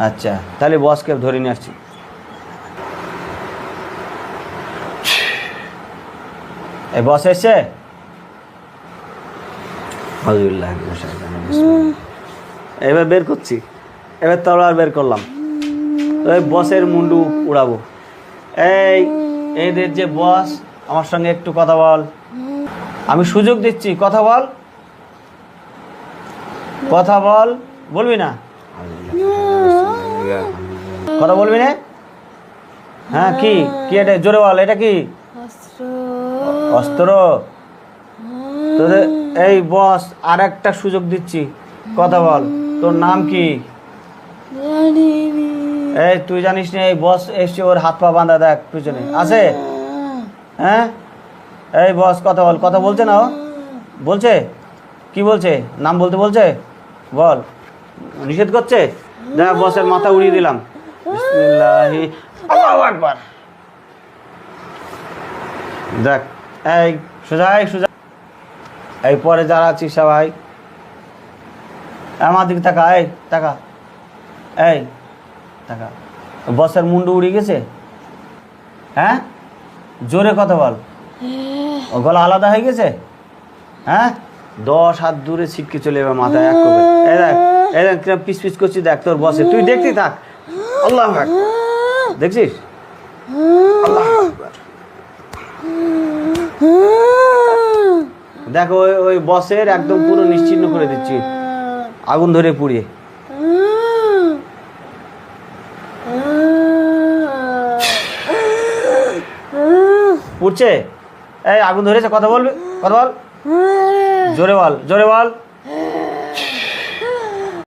আচ্ছা, তাহলে বসকে ধরে নিয়ে আসছি। এই বস এসছে। এবার বের করছি, এবার তলোয়ার বের করলাম, ওই বসের মুন্ডু উড়াবো। এই এদের যে বস, আমার সঙ্গে একটু কথা বল। আমি সুযোগ দিচ্ছি, কথা বল, কথা বল। বলবি না? কথা বলবি না? হ্যাঁ, কি কি এটা? জোরে বল, এটা কি? অস্ত্র। তোদের এই বস আর একটা সুযোগ দিচ্ছি, কথা বল। তোর নাম কি? এই তুই জানিস না এই বস এসছে, ওর হাত পা বাঁধা, দেখ পিছনে আছে। হ্যাঁ, এই বস কথা বল। কথা বলছে না? ও বলছে, কি বলছে? নাম বলতে বলছে, বল। নিষেধ করছে? দেখ, বসের মাথা উড়িয়ে দিলাম। বিসমিল্লাহি আল্লাহু আকবার। দেখ, এই সোজা, সোজা। এই পরে যারা আছিস সবাই আমার দিকে তাকা, এই তাকা, এই তাকা। বসের মুন্ডু উড়ে গেছে। হ্যাঁ, জোরে কথা বল। ও গলা আলাদা হয়ে গেছে। হ্যাঁ, 10 হাত দূরে ছিটকে চলে যাবে মাথায় এক করে। এই দেখ, এই দেখ কিরম পিস পিস করছি, দেখ তোর বসে। তুই দেখতেই থাক। আল্লাহু আকবার, দেখছিস? আল্লাহু আকবার। দেখ, ওই বসের একদম পুরো নিশ্চিহ্ন করে দিচ্ছি, আগুন ধরে পুড়িয়ে। পুড়ছে? এই আগুন ধরেছে, কথা বলবি? কথা বল, জোরে বল, জোরে বল।